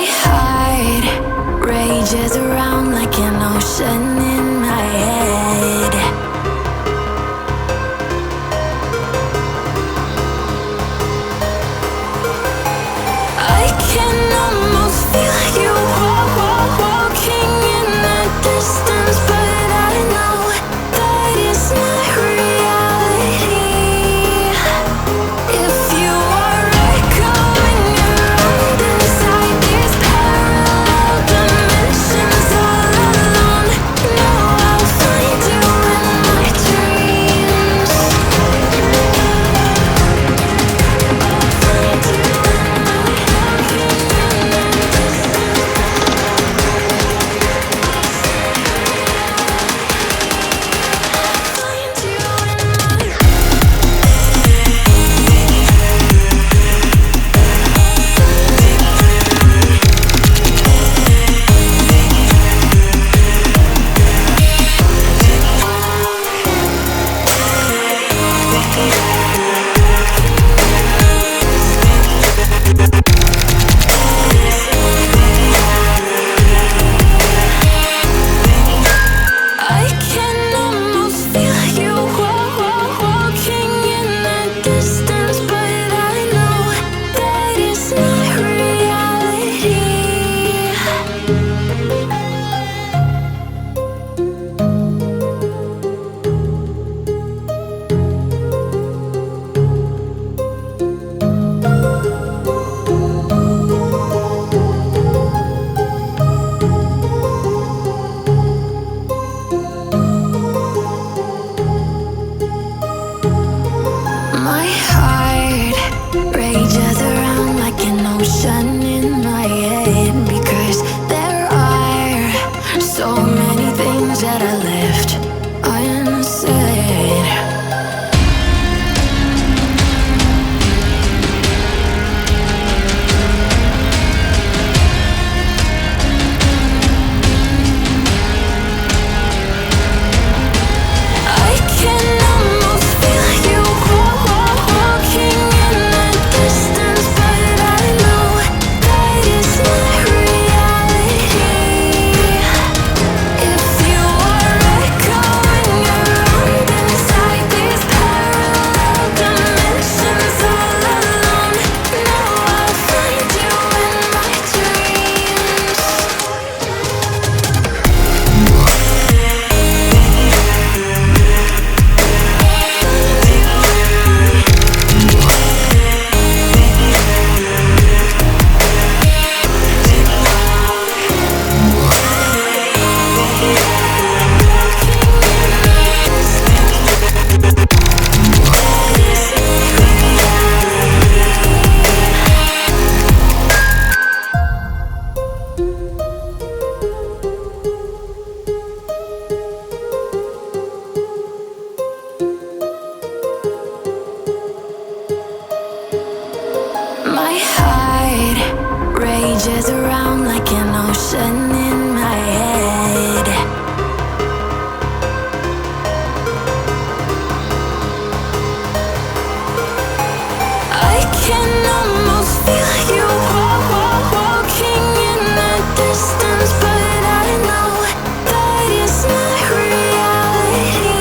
My heart rages around like an ocean in my head. I can almost feel you walking in the distance, but I know that it's not reality. If you are echoing around inside these parallel dimensions all alone, know I'll find you in my dreams. I'll find you in my I can almost feel you walking in the distance, but I know that it's not reality. My heart rages around like an ocean in my head, because there are so many things that I left unsaid. I can almost feel you walking in the distance, but I know that it's not reality. If you are echoing around inside these parallel dimensions all alone, know I'll find you in my dreams. My heart rages around like an ocean in my head. I can almost feel you walking in the distance, but I know that it's not reality.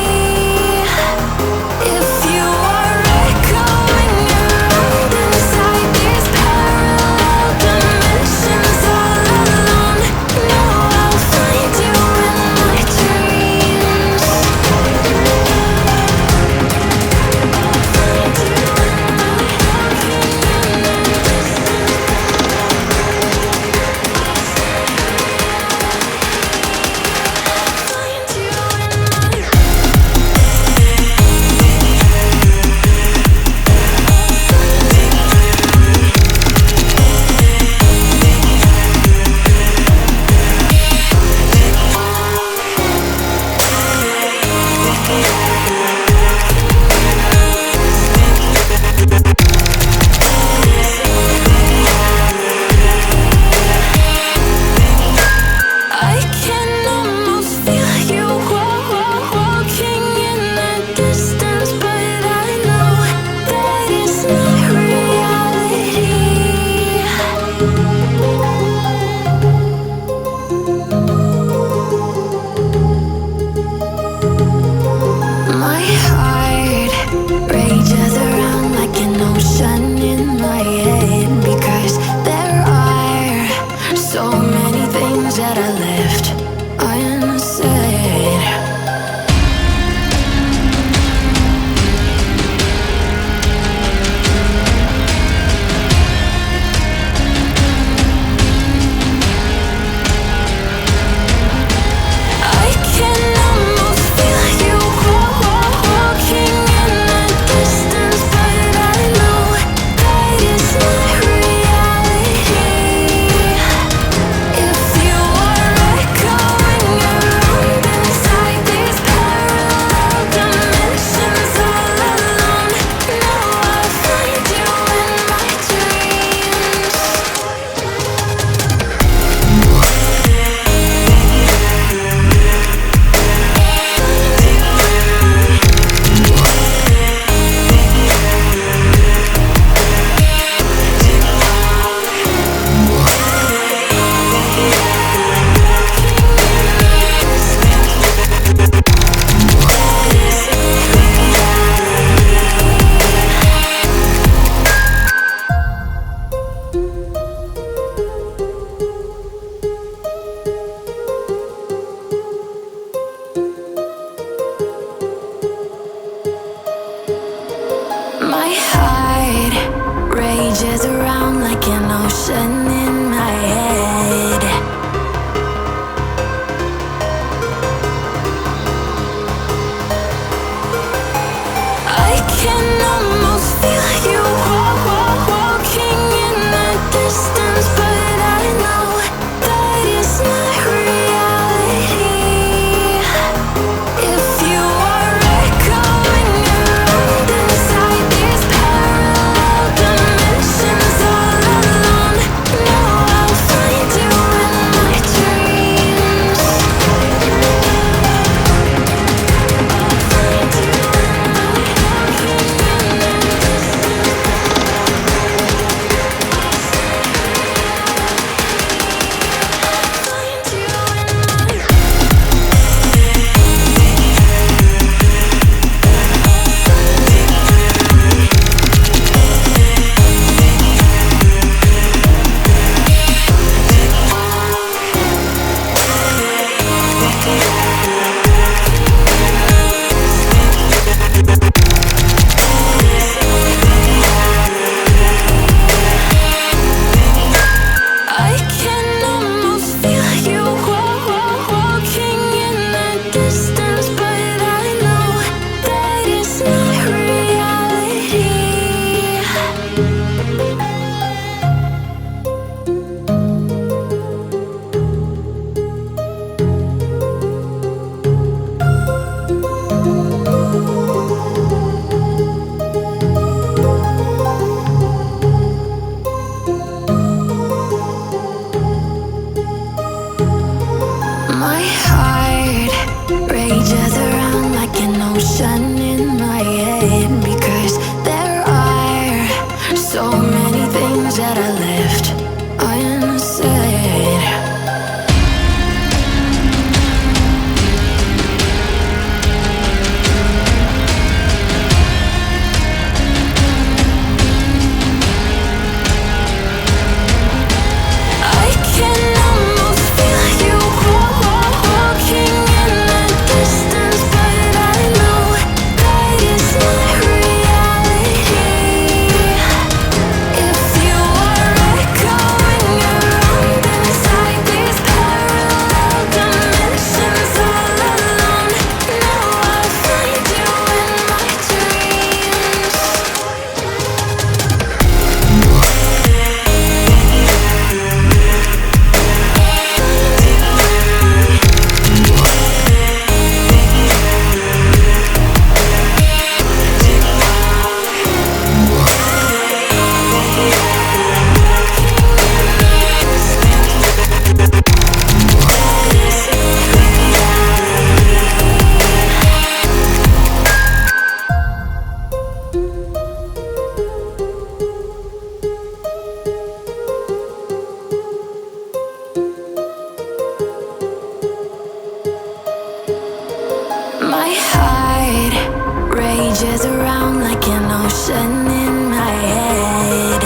If you are echoing around inside these parallel dimensions all that I left unsaid. I can almost feel you walking in the distance, but I know that it's not reality. If you are echoing around inside these parallel dimensions all alone, know I'll find you in my dreams. My heart rages around like an ocean in my head. I can almost feel you walking in the distance, but I know that it's not reality. If you are echoing around inside these parallel dimensions all alone, know I'll find you in my dreams. I can almost feel you walking in the distance, but I know that it's not reality. My heart rages around like an ocean in my head, because there are so many things that I left unsaid. I can almost feel you walking in the distance, but I know that it's not reality. If you are echoing around inside these parallel dimensions all alone, know I'll find you in my dreams. My heart rages around like an ocean in my head.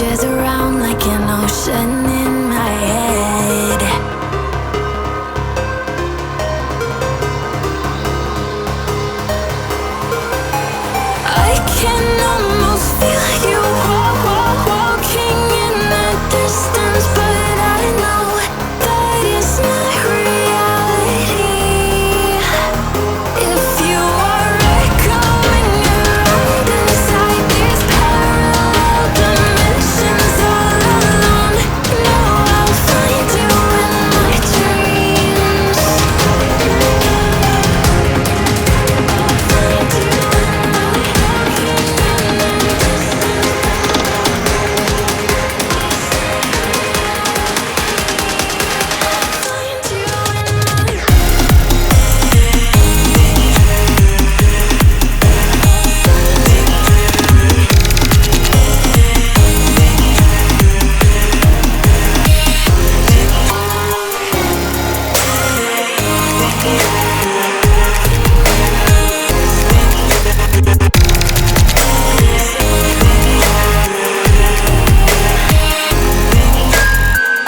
rages around like an ocean in my head. I can almost feel you walking in the distance, but I know that it's not reality. If you are echoing around inside these parallel dimensions all alone, know I'll find you in my dreams. I'll find you in my walking in the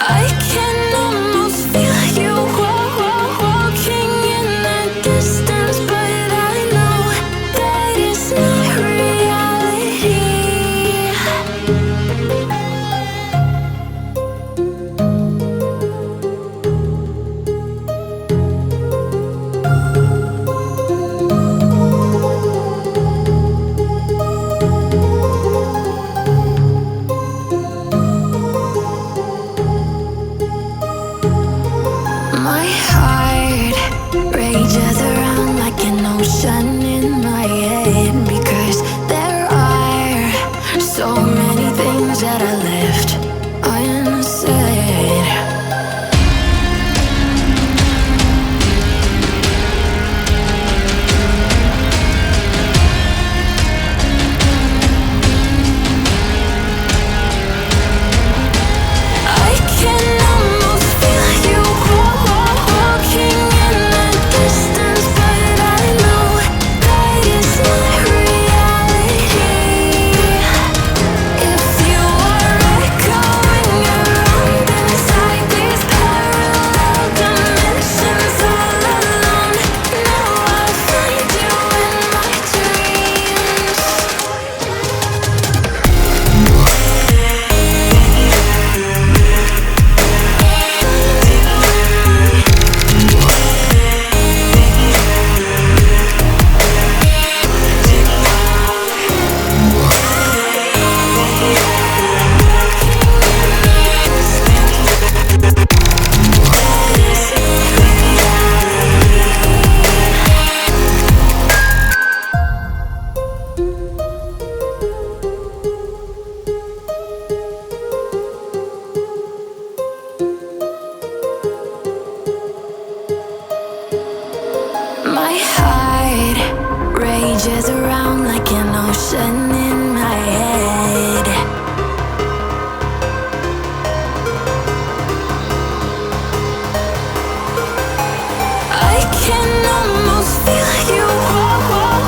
I can almost feel you walking in the distance, but I know that it's not reality. My heart rages around like an ocean in my head, because there are so many things that I left unsaid. I can almost feel you walking in the distance, but I know that it's not reality. If you are echoing around inside these parallel dimensions all alone, know I'll find you in my dreams. My heart rages around like an ocean in my head. I can almost feel you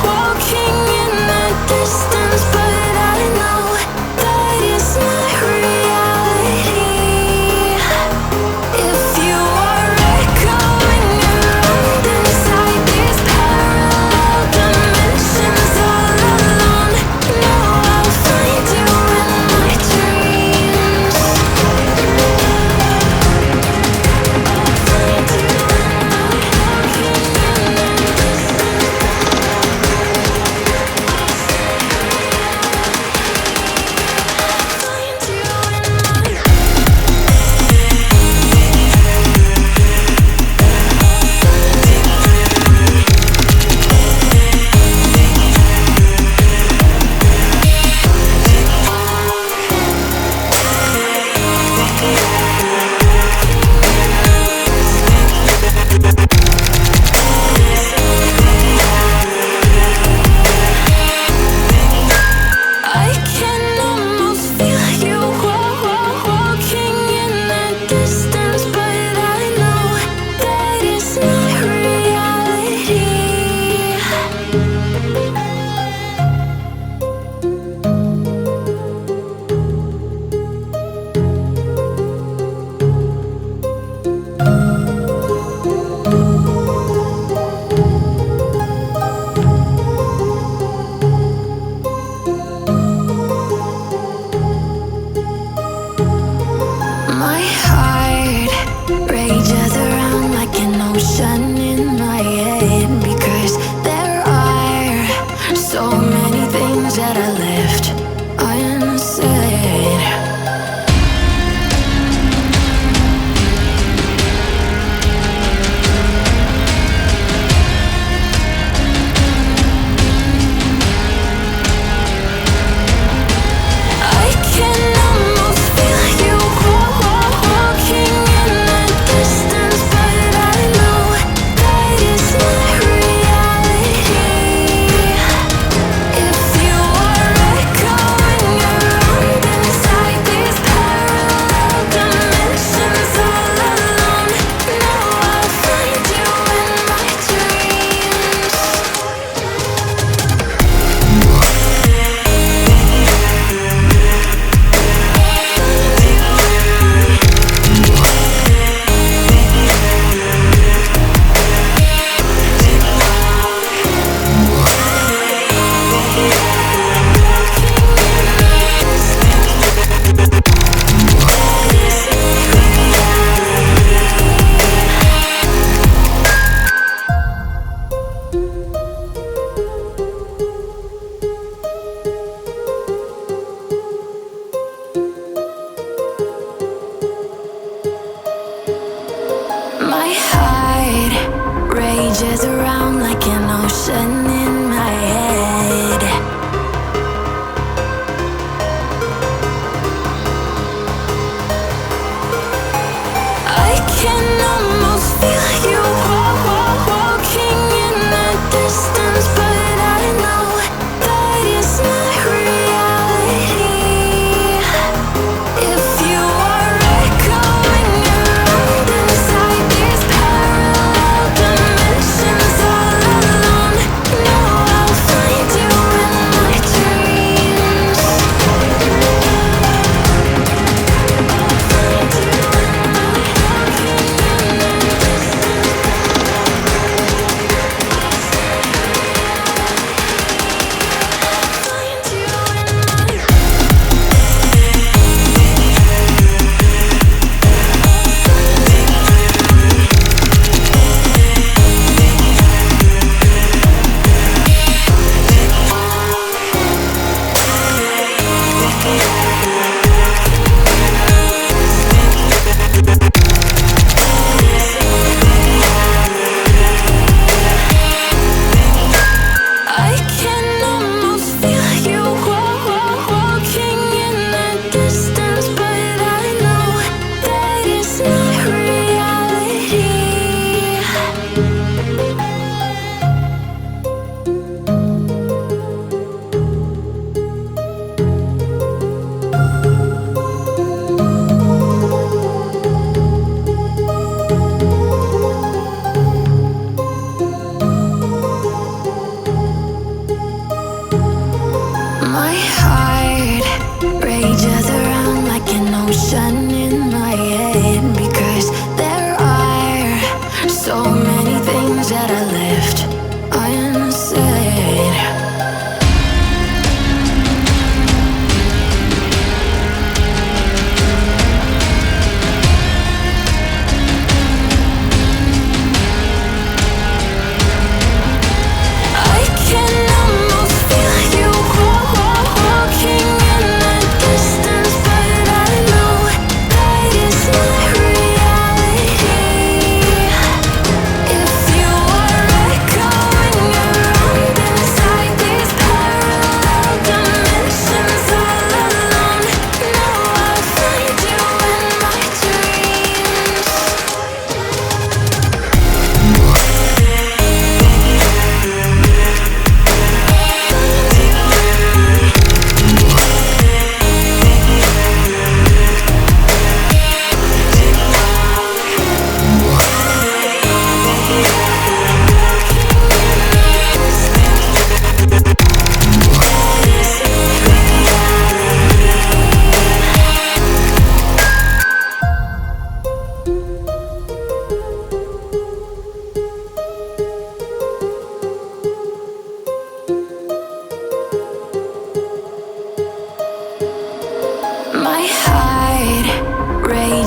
walking in the distance, but I know that it's not reality. If you are echoing around inside these parallel dimensions all alone,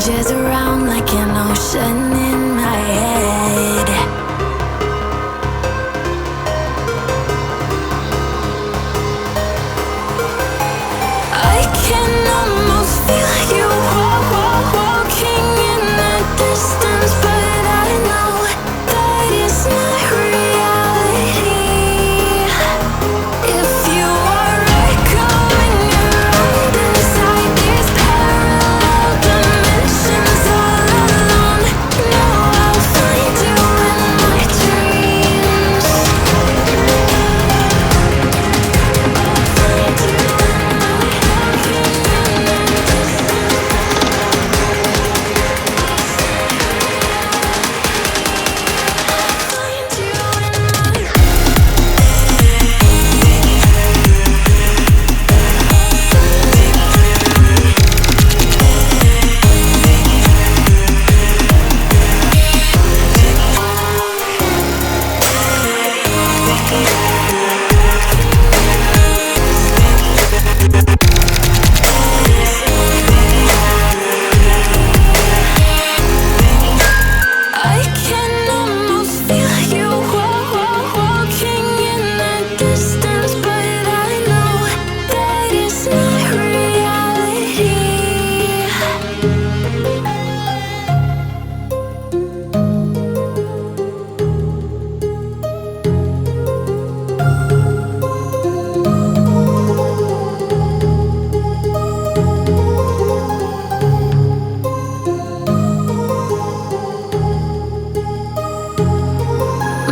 rages around like an ocean in my head. I can almost feel you walking in the distance, but I know that it's not reality. If you are echoing around inside these parallel dimensions all alone, know I'll find you in my dreams. I'll find you in I can almost feel you walking in the distance, but I know that it's not reality.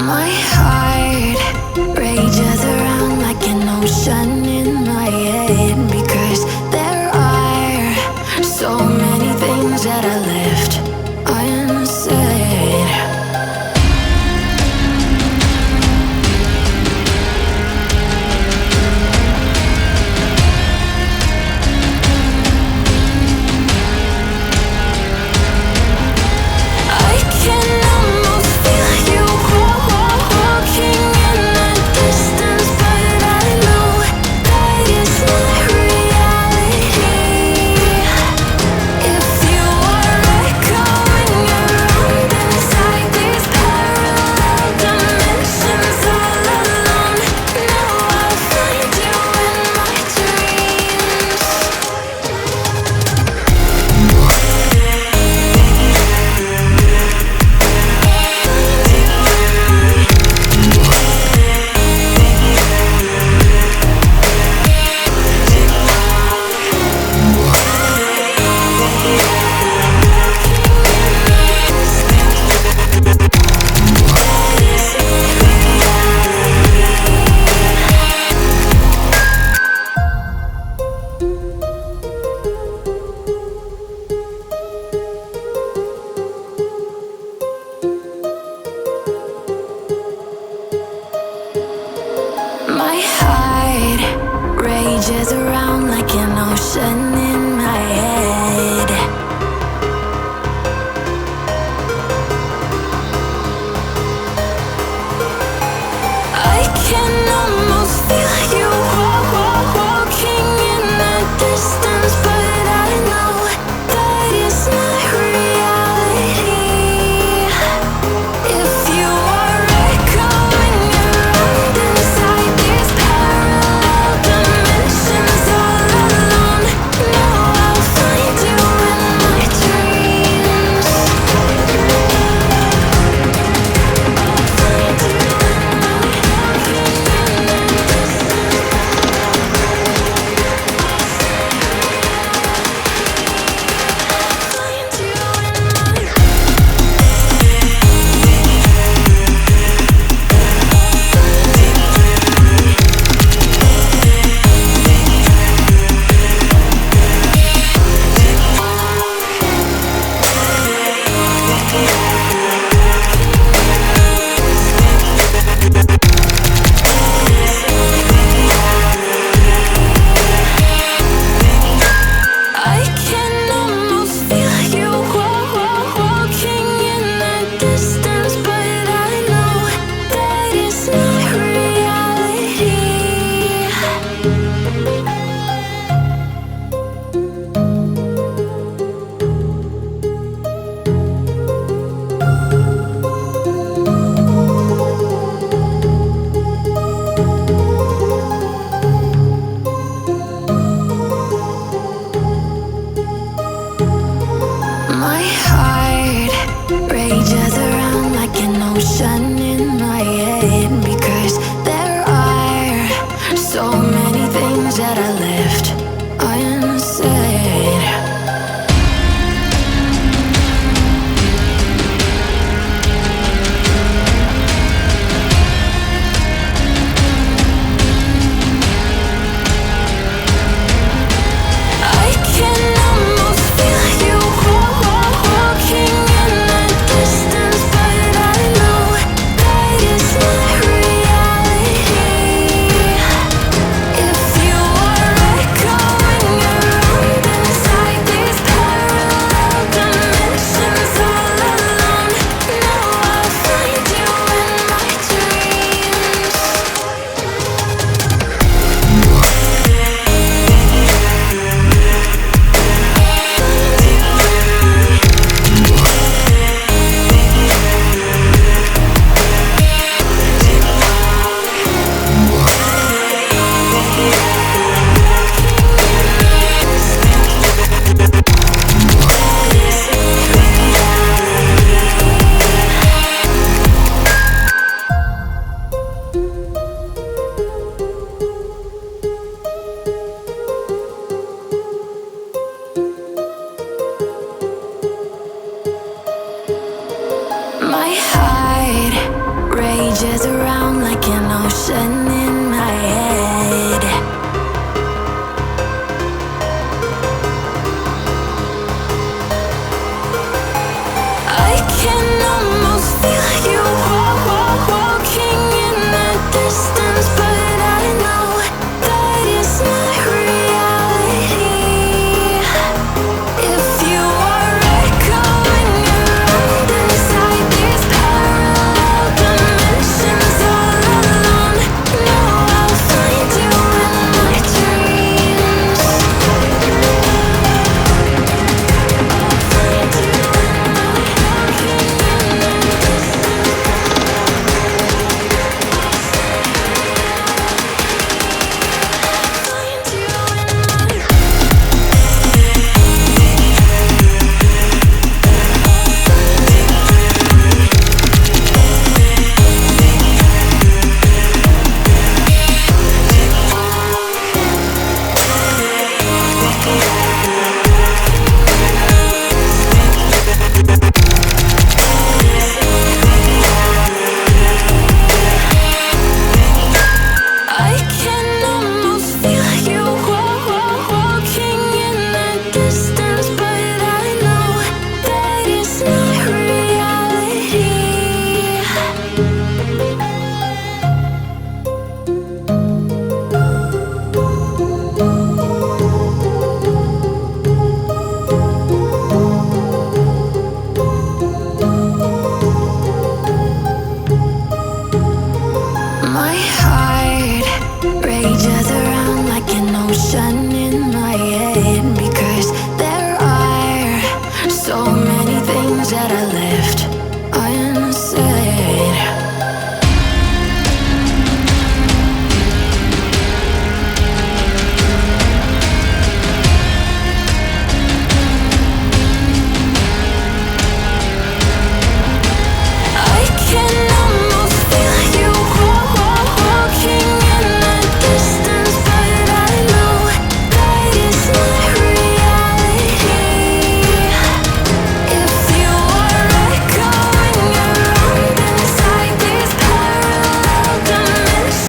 My heart rages around like an ocean in my head, because there are so many things that I left unsaid. I can almost feel you walking in the distance, but I know that it's not reality. If you are echoing around inside these parallel dimensions all alone, know I'll find you in my dreams. My heart rages around like an ocean